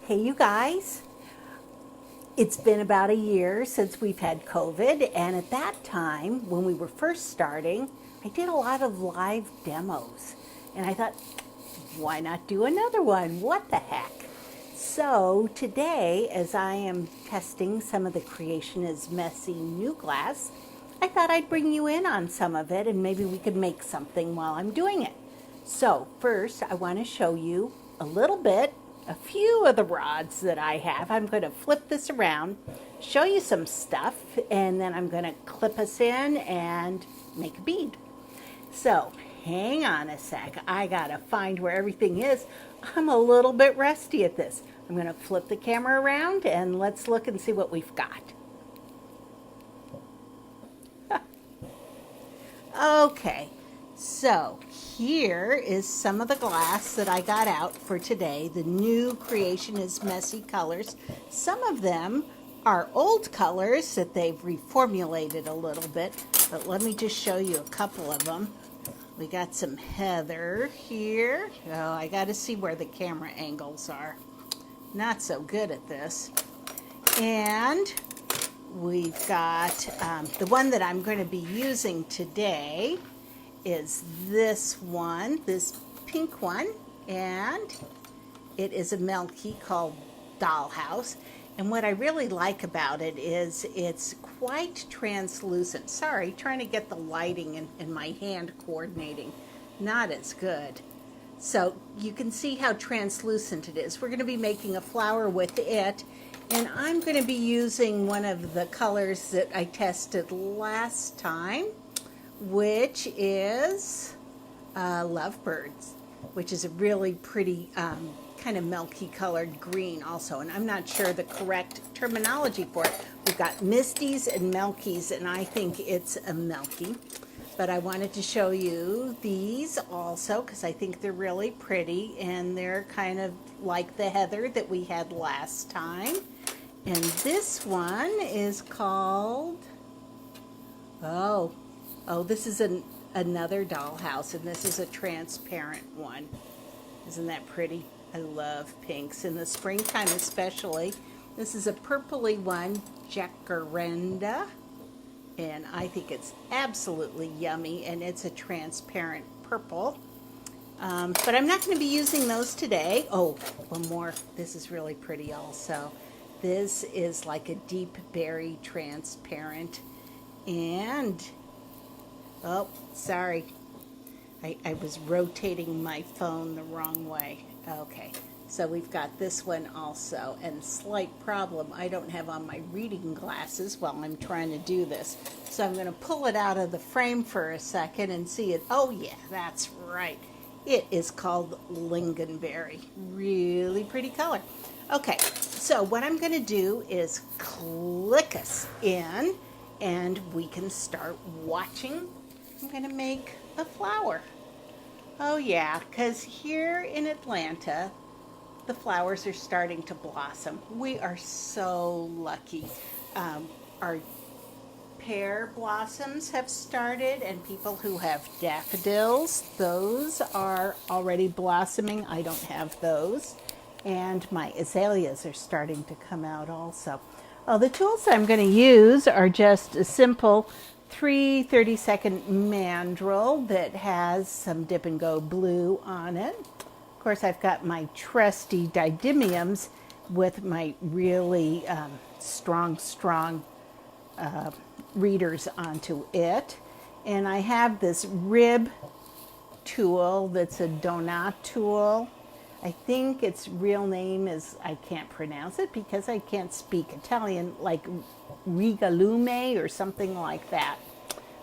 Hey, you guys. It's been about a year since we've had COVID, and at that time, when we were first starting, I did a lot of live demos. And I thought, why not do another one? What the heck? So today, as I am testing some of the Creation is Messy new glass, I thought I'd bring you in on some of it and maybe we could make something while I'm doing it. So first, I want to show you a few of the rods that I have. I'm going to flip this around, show you some stuff, and then I'm going to clip us in and make a bead. So hang on a sec. I got to find where everything is. I'm a little bit rusty at this. I'm going to flip the camera around and let's look and see what we've got. Okay, so here is some of the glass that I got out for today. The new Creation is Messy colors. Some of them are old colors that they've reformulated a little bit, but let me just show you a couple of them. We got some heather here. Oh, I got to see where the camera angles are. Not so good at this. And we've got the one that I'm going to be using today is this one, this pink one, and it is a Melky called Dollhouse. And what I really like about it is it's quite translucent. Sorry, trying to get the lighting and my hand coordinating. Not as good. So you can see how translucent it is. We're going to be making a flower with it. And I'm going to be using one of the colors that I tested last time, which is Lovebirds, which is a really pretty kind of milky colored green also. And I'm not sure the correct terminology for it. We've got Misties and Melkies, and I think it's a Melky. But I wanted to show you these also because I think they're really pretty, and they're kind of like the heather that we had last time. And this one is called, this is another dollhouse, and this is a transparent one. Isn't that pretty? I love pinks in the springtime especially. This is a purpley one, Jacaranda, and I think it's absolutely yummy, and it's a transparent purple. But I'm not going to be using those today. Oh, one more. This is really pretty also. This is like a deep berry transparent, and oh, sorry, I was rotating my phone the wrong way. Okay, so we've got this one also, and slight problem, I don't have on my reading glasses while I'm trying to do this, so I'm going to pull it out of the frame for a second and see it. Oh yeah, that's right. It is called Lingonberry. Really pretty color. Okay, so what I'm going to do is click us in and we can start watching. I'm going to make a flower. Oh yeah, because here in Atlanta, the flowers are starting to blossom. We are so lucky. Our pear blossoms have started, and people who have daffodils, those are already blossoming. I don't have those. And my azaleas are starting to come out also. Oh, the tools I'm going to use are just a simple 30-second mandrel that has some dip and go blue on it. Of course, I've got my trusty didymiums with my really strong readers onto it. And I have this rib tool that's a donut tool. I think its real name is, I can't pronounce it because I can't speak Italian, like rigalume or something like that.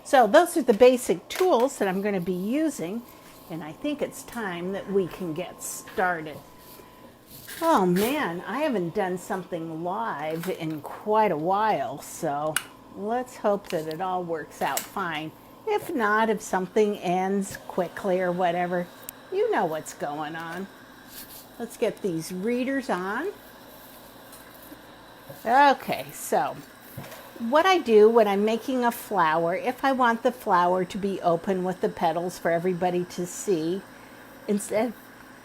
So those are the basic tools that I'm going to be using, and I think it's time that we can get started. Oh man, I haven't done something live in quite a while, so let's hope that it all works out fine. If not, if something ends quickly or whatever, you know what's going on. Let's get these readers on. Okay, so what I do when I'm making a flower, if I want the flower to be open with the petals for everybody to see, instead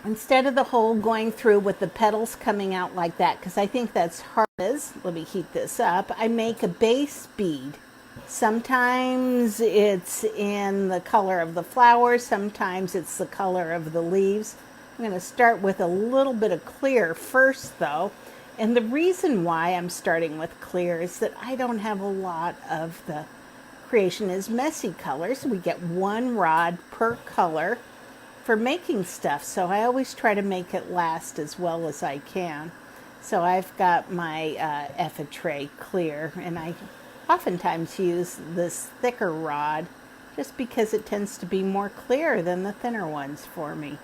instead of the hole going through with the petals coming out like that, because I think that's hard, let me heat this up, I make a base bead. Sometimes it's in the color of the flower, sometimes it's the color of the leaves. I'm going to start with a little bit of clear first though. And the reason why I'm starting with clear is that I don't have a lot of the Creation is Messy colors. We get one rod per color for making stuff, so I always try to make it last as well as I can. So I've got my Effetray clear, and I oftentimes use this thicker rod just because it tends to be more clear than the thinner ones for me.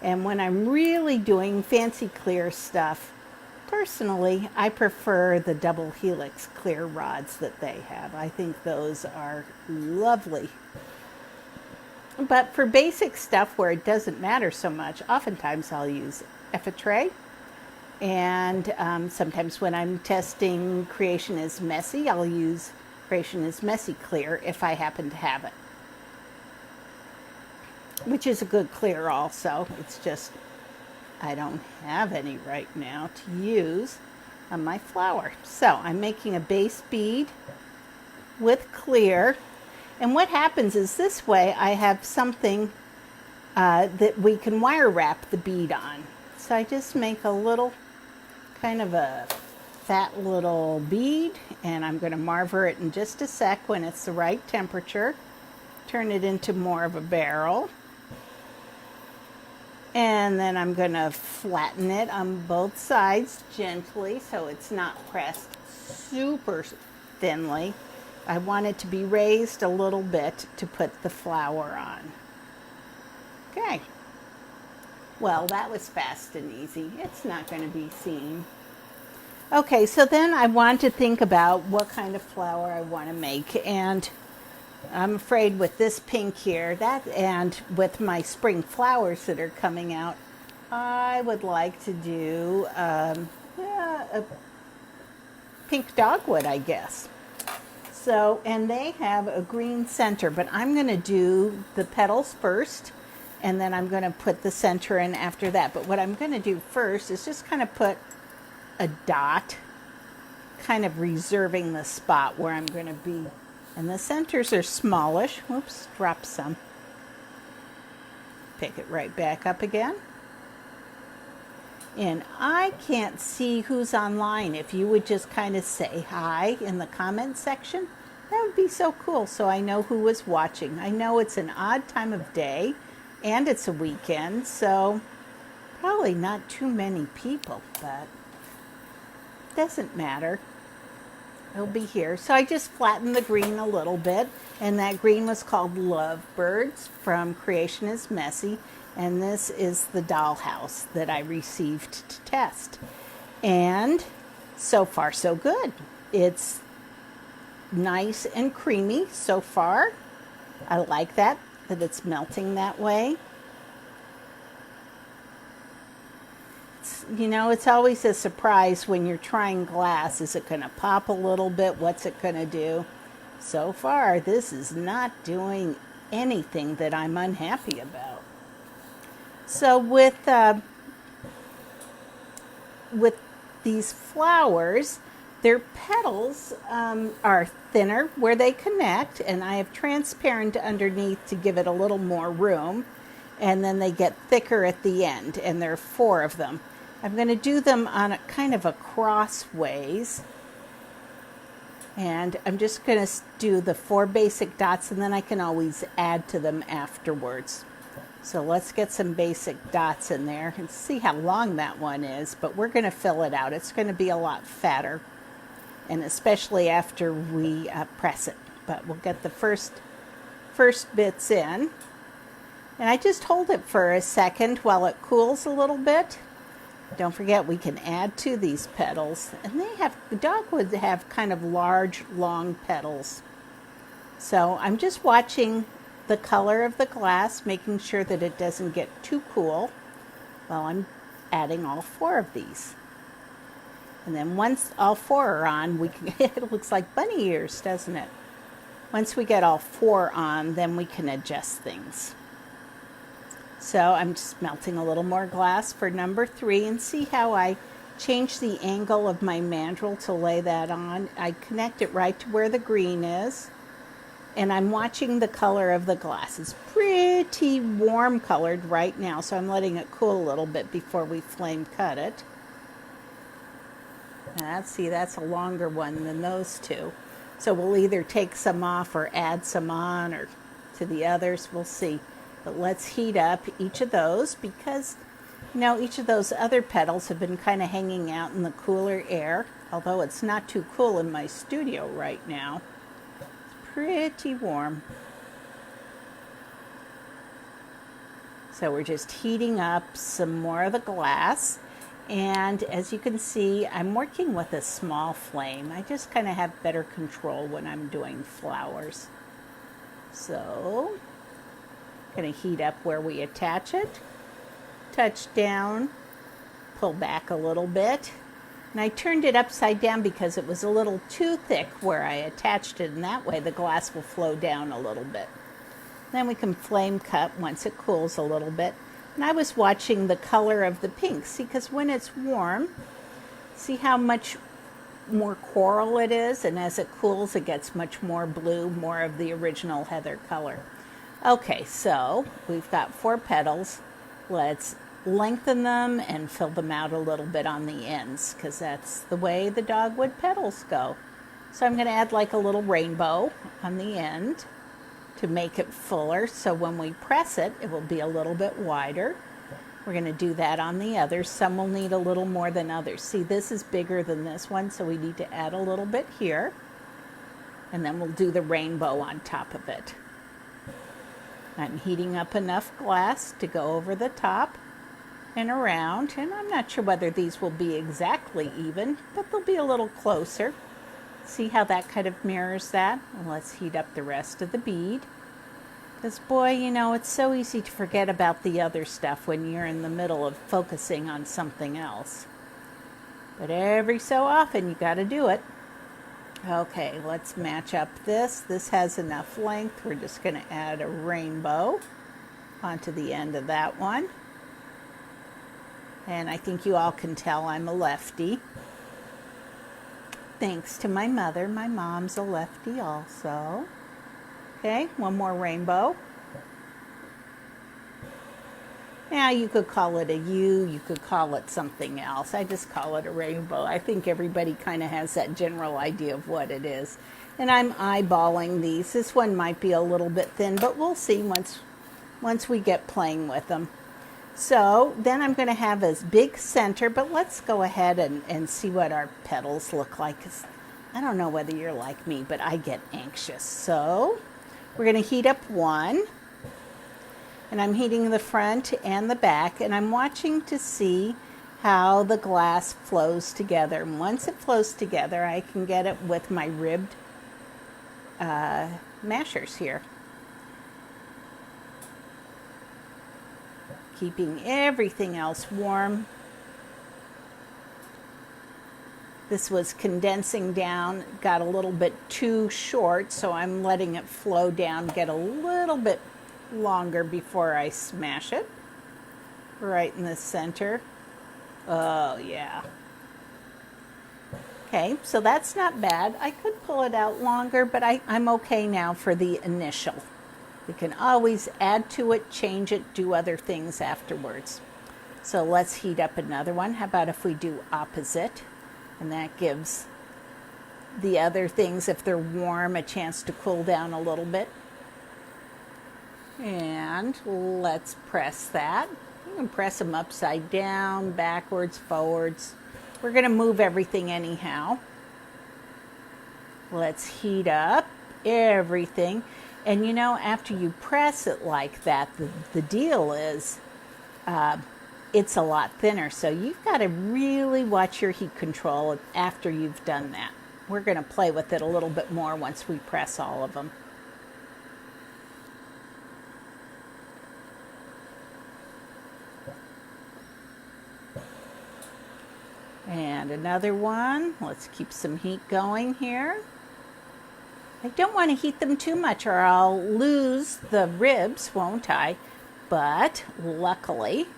And when I'm really doing fancy clear stuff, personally, I prefer the double helix clear rods that they have. I think those are lovely. But for basic stuff where it doesn't matter so much, oftentimes I'll use Effetray. And sometimes when I'm testing Creation is Messy, I'll use Creation is Messy clear if I happen to have it, which is a good clear also. It's just I don't have any right now to use on my flower. So I'm making a base bead with clear. And what happens is this way I have something that we can wire wrap the bead on. So I just make a little, kind of a fat little bead, and I'm going to marver it in just a sec when it's the right temperature. Turn it into more of a barrel. And then I'm going to flatten it on both sides gently so it's not pressed super thinly. I want it to be raised a little bit to put the flower on. Okay. Well, that was fast and easy. It's not going to be seen. Okay, so then I want to think about what kind of flower I want to make. And I'm afraid with this pink here, and with my spring flowers that are coming out, I would like to do a pink dogwood, I guess. So, and they have a green center, but I'm going to do the petals first, and then I'm going to put the center in after that. But what I'm going to do first is just kind of put a dot, kind of reserving the spot where I'm going to be. And the centers are smallish. Whoops, drop some. Pick it right back up again. And I can't see who's online. If you would just kind of say hi in the comment section, that would be so cool so I know who was watching. I know it's an odd time of day and it's a weekend, so probably not too many people, but it doesn't matter. It'll be here. So I just flattened the green a little bit, and that green was called Lovebirds from Creation is Messy, and this is the dollhouse that I received to test. And so far so good. It's nice and creamy so far. I like that it's melting that way. You know, it's always a surprise when you're trying glass. Is it going to pop a little bit? What's it going to do? So far, this is not doing anything that I'm unhappy about. So with these flowers, their petals are thinner where they connect, and I have transparent underneath to give it a little more room, and then they get thicker at the end, and there are 4 of them. I'm going to do them on a kind of a crossways, and I'm just going to do the 4 basic dots, and then I can always add to them afterwards. So let's get some basic dots in there and see how long that one is, but we're going to fill it out. It's going to be a lot fatter, and especially after we press it. But we'll get the first bits in, and I just hold it for a second while it cools a little bit. Don't forget, we can add to these petals, and the dogwood have kind of large, long petals. So I'm just watching the color of the glass, making sure that it doesn't get too cool while I'm adding all 4 of these. And then once all 4 are on, we can, it looks like bunny ears, doesn't it? Once we get all 4 on, then we can adjust things. So I'm just melting a little more glass for number 3, and see how I change the angle of my mandrel to lay that on. I connect it right to where the green is, and I'm watching the color of the glass. It's pretty warm colored right now, so I'm letting it cool a little bit before we flame cut it. And that's a longer one than those two. So we'll either take some off or add some on, or to the others, we'll see. But let's heat up each of those, because each of those other petals have been kind of hanging out in the cooler air, although it's not too cool in my studio right now. It's pretty warm. So we're just heating up some more of the glass. And as you can see, I'm working with a small flame. I just kind of have better control when I'm doing flowers. So going to heat up where we attach it, touch down, pull back a little bit. And I turned it upside down because it was a little too thick where I attached it, and that way the glass will flow down a little bit. Then we can flame cut once it cools a little bit. And I was watching the color of the pink, see, because when it's warm, see how much more coral it is, and as it cools it gets much more blue, more of the original heather color. Okay, so we've got 4 petals. Let's lengthen them and fill them out a little bit on the ends, because that's the way the dogwood petals go. So I'm going to add like a little rainbow on the end to make it fuller, so when we press it, it will be a little bit wider. We're going to do that on the others. Some will need a little more than others. See, this is bigger than this one, so we need to add a little bit here. And then we'll do the rainbow on top of it. I'm heating up enough glass to go over the top and around, and I'm not sure whether these will be exactly even, but they'll be a little closer. See how that kind of mirrors that? And let's heat up the rest of the bead. Because boy, it's so easy to forget about the other stuff when you're in the middle of focusing on something else. But every so often you got to do it. Okay, let's match up this. This has enough length. We're just going to add a rainbow onto the end of that one. And I think you all can tell I'm a lefty. Thanks to my mother. My mom's a lefty also. Okay, one more rainbow. Yeah, you could call it a U, you could call it something else. I just call it a rainbow. I think everybody kind of has that general idea of what it is. And I'm eyeballing these. This one might be a little bit thin, but we'll see once we get playing with them. So then I'm going to have a big center, but let's go ahead and see what our petals look like. 'Cause I don't know whether you're like me, but I get anxious. So we're going to heat up one. And I'm heating the front and the back, and I'm watching to see how the glass flows together. And once it flows together, I can get it with my ribbed mashers here. Keeping everything else warm. This was condensing down, got a little bit too short, so I'm letting it flow down, get a little bit longer before I smash it. Right in the center. Oh yeah. Okay, so that's not bad. I could pull it out longer, but I'm okay now for the initial. We can always add to it, change it, do other things afterwards. So let's heat up another one. How about if we do opposite? And that gives the other things, if they're warm, a chance to cool down a little bit. And let's press that. You can press them upside down, backwards, forwards. We're going to move everything anyhow. Let's heat up everything. And after you press it like that, the deal is it's a lot thinner. So you've got to really watch your heat control after you've done that. We're going to play with it a little bit more once we press all of them. And another one. Let's keep some heat going here. I don't want to heat them too much or I'll lose the ribs, won't I? But luckily,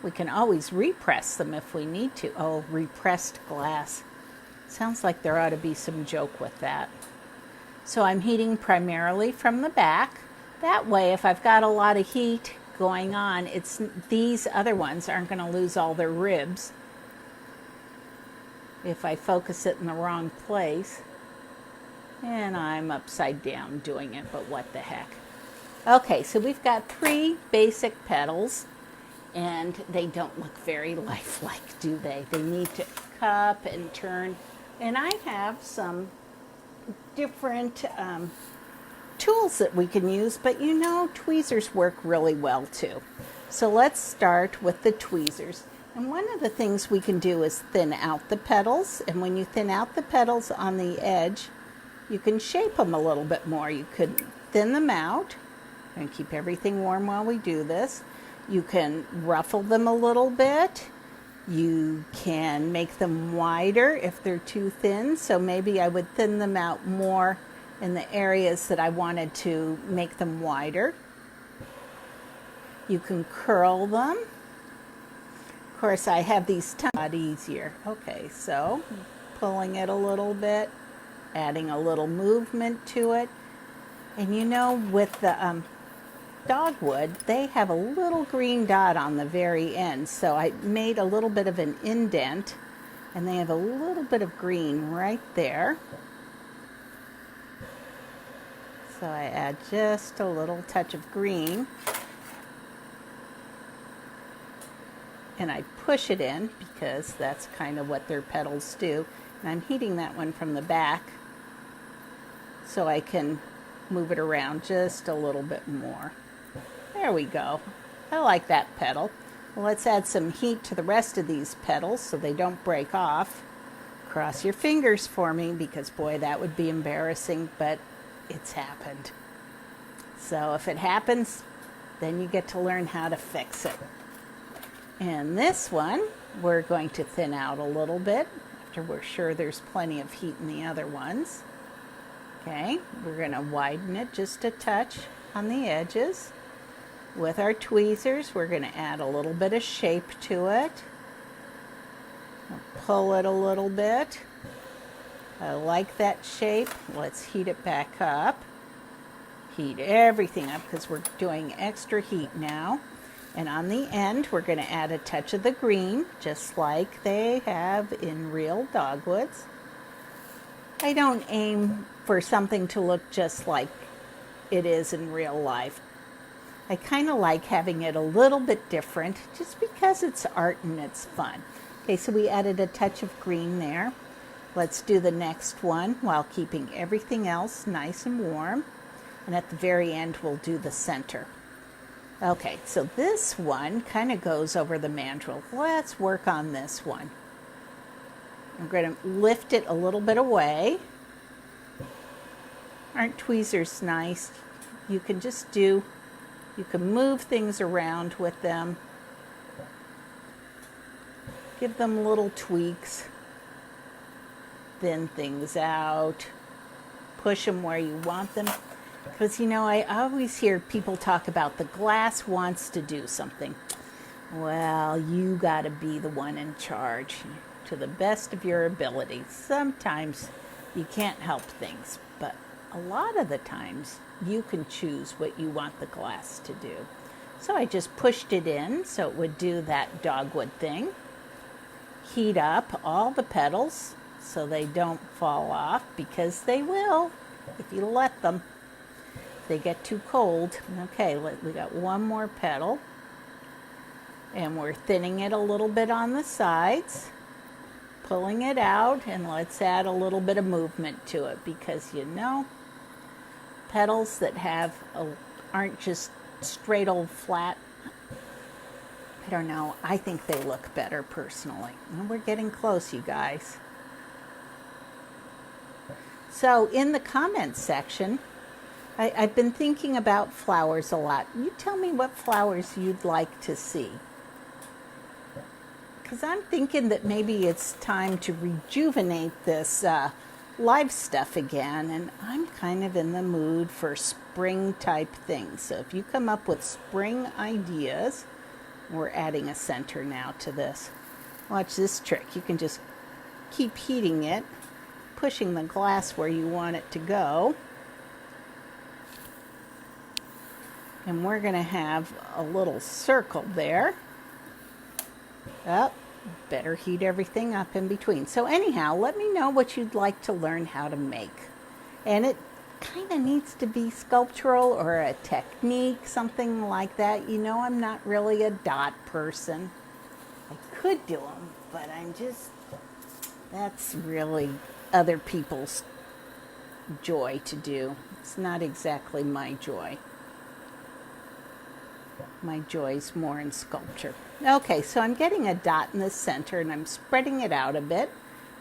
we can always repress them if we need to. Oh, repressed glass. Sounds like there ought to be some joke with that. So I'm heating primarily from the back. That way, if I've got a lot of heat going on, these other ones aren't going to lose all their ribs if I focus it in the wrong place. And I'm upside down doing it, but what the heck. Okay, so we've got 3 basic petals, and they don't look very lifelike, do they? They need to cup and turn. And I have some different tools that we can use, but you know, tweezers work really well too. So let's start with the tweezers. And one of the things we can do is thin out the petals. And when you thin out the petals on the edge, you can shape them a little bit more. You could thin them out and keep everything warm while we do this. You can ruffle them a little bit. You can make them wider if they're too thin. So maybe I would thin them out more in the areas that I wanted to make them wider. You can curl them. Of course, I have these a lot easier. Okay, so pulling it a little bit, adding a little movement to it. And you know, with the dogwood, they have a little green dot on the very end. So I made a little bit of an indent, and they have a little bit of green right there. So I add just a little touch of green. And I push it in because that's kind of what their petals do. And I'm heating that one from the back so I can move it around just a little bit more. There we go. I like that petal. Well, let's add some heat to the rest of these petals so they don't break off. Cross your fingers for me because, boy, that would be embarrassing, but it's happened. So if it happens, then you get to learn how to fix it. And this one, we're going to thin out a little bit after we're sure there's plenty of heat in the other ones. Okay, we're going to widen it just a touch on the edges. With our tweezers, we're going to add a little bit of shape to it. Pull it a little bit. I like that shape. Let's heat it back up. Heat everything up because we're doing extra heat now. And on the end, we're going to add a touch of the green, just like they have in real dogwoods. I don't aim for something to look just like it is in real life. I kind of like having it a little bit different just because it's art and it's fun. Okay, so we added a touch of green there. Let's do the next one while keeping everything else nice and warm. And at the very end, we'll do the center. Okay, so this one kind of goes over the mandrel. Let's work on this one. I'm going to lift it a little bit away. Aren't tweezers nice? You can you can move things around with them. Give them little tweaks. Thin things out. Push them where you want them. Because, you know, I always hear people talk about the glass wants to do something. Well, you got to be the one in charge to the best of your ability. Sometimes you can't help things, but a lot of the times you can choose what you want the glass to do. So I just pushed it in so it would do that dogwood thing. Heat up all the petals so they don't fall off, because they will if you let them. They get too cold. Okay, we got one more petal, and we're thinning it a little bit on the sides, pulling it out, and let's add a little bit of movement to it, because you know, petals that aren't just straight old flat, I don't know, I think they look better personally. And we're getting close, you guys. So in the comments section, I've been thinking about flowers a lot. You tell me what flowers you'd like to see. Because I'm thinking that maybe it's time to rejuvenate this live stuff again, and I'm kind of in the mood for spring type things. So if you come up with spring ideas, we're adding a center now to this. Watch this trick. You can just keep heating it, pushing the glass where you want it to go. And we're going to have a little circle there. Oh, better heat everything up in between. So anyhow, let me know what you'd like to learn how to make. And it kind of needs to be sculptural or a technique, something like that. You know, I'm not really a dot person. I could do them, but that's really other people's joy to do. It's not exactly my joy. My joy's more in sculpture. Okay, so I'm getting a dot in the center and I'm spreading it out a bit,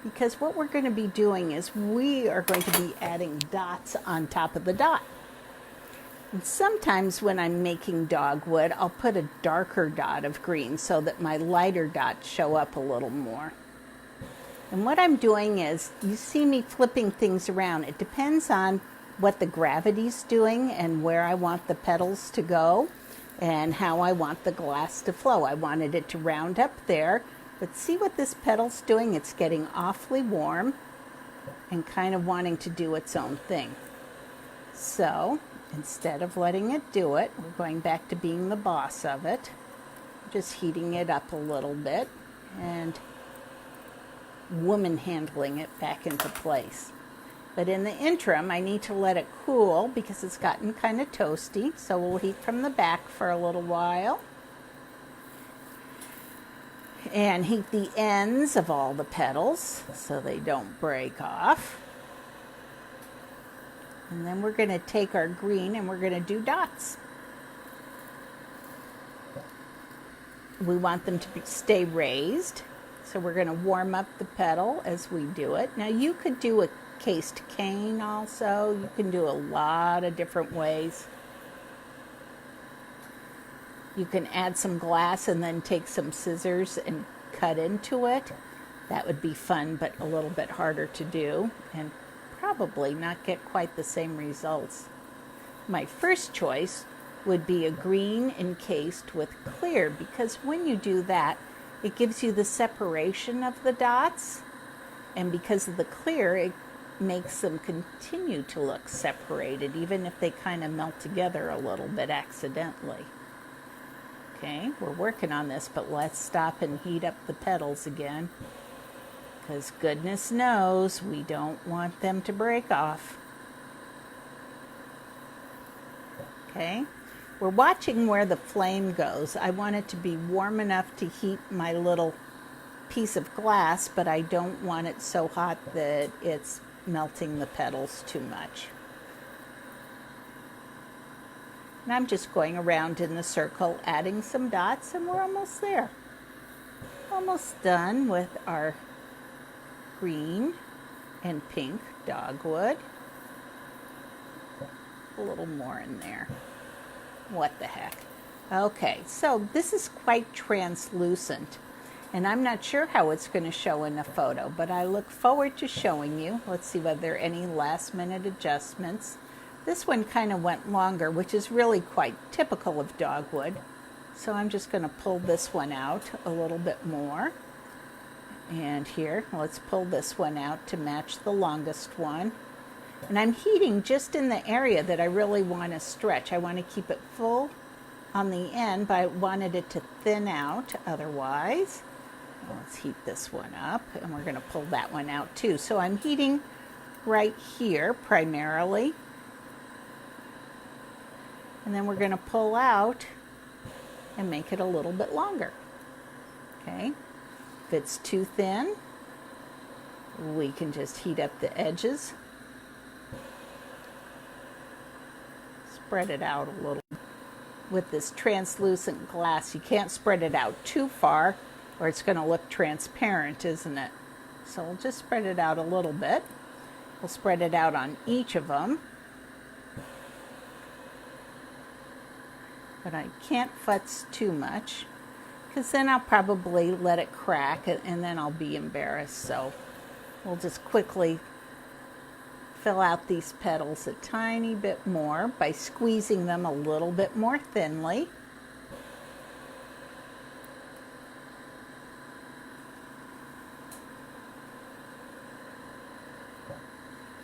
because what we're going to be doing is we are going to be adding dots on top of the dot. And sometimes when I'm making dogwood, I'll put a darker dot of green so that my lighter dots show up a little more. And what I'm doing is, you see me flipping things around. It depends on what the gravity's doing and where I want the petals to go and how I want the glass to flow. I wanted it to round up there, but see what this petal's doing? It's getting awfully warm and kind of wanting to do its own thing. So instead of letting it do it, we're going back to being the boss of it, just heating it up a little bit and woman handling it back into place. But in the interim, I need to let it cool because it's gotten kind of toasty. So we'll heat from the back for a little while. And heat the ends of all the petals so they don't break off. And then we're going to take our green and we're going to do dots. We want them to stay raised. So we're going to warm up the petal as we do it. Now you could do a cased cane also. You can do a lot of different ways. You can add some glass and then take some scissors and cut into it. That would be fun, but a little bit harder to do and probably not get quite the same results. My first choice would be a green encased with clear, because when you do that, it gives you the separation of the dots, and because of the clear, it makes them continue to look separated, even if they kind of melt together a little bit accidentally. Okay, we're working on this, but let's stop and heat up the petals again, because goodness knows we don't want them to break off. Okay, we're watching where the flame goes. I want it to be warm enough to heat my little piece of glass, but I don't want it so hot that it's melting the petals too much. And I'm just going around in the circle, adding some dots, and we're almost there. Almost done with our green and pink dogwood. A little more in there. What the heck? Okay, so this is quite translucent. And I'm not sure how it's going to show in a photo, but I look forward to showing you. Let's see whether there are any last minute adjustments. This one kind of went longer, which is really quite typical of dogwood. So I'm just going to pull this one out a little bit more. And here, let's pull this one out to match the longest one. And I'm heating just in the area that I really want to stretch. I want to keep it full on the end, but I wanted it to thin out otherwise. Let's heat this one up, and we're going to pull that one out too. So I'm heating right here primarily. And then we're going to pull out and make it a little bit longer. Okay. If it's too thin, we can just heat up the edges. Spread it out a little. With this translucent glass, you can't spread it out too far or it's going to look transparent, isn't it? So we'll just spread it out a little bit. We'll spread it out on each of them. But I can't futz too much, because then I'll probably let it crack and then I'll be embarrassed. So we'll just quickly fill out these petals a tiny bit more by squeezing them a little bit more thinly.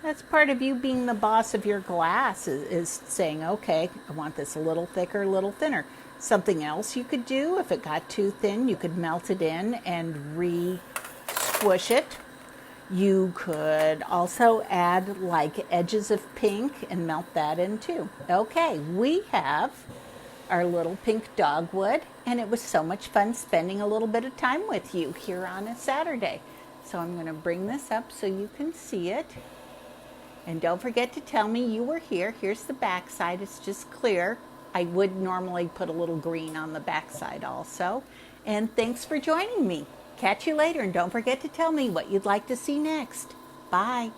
That's part of you being the boss of your glass is saying, okay, I want this a little thicker, a little thinner. Something else you could do, if it got too thin, you could melt it in and re-squish it. You could also add like edges of pink and melt that in too. Okay, we have our little pink dogwood, and it was so much fun spending a little bit of time with you here on a Saturday. So I'm going to bring this up so you can see it. And don't forget to tell me you were here. Here's the back side. It's just clear. I would normally put a little green on the back side also. And thanks for joining me. Catch you later, and don't forget to tell me what you'd like to see next. Bye.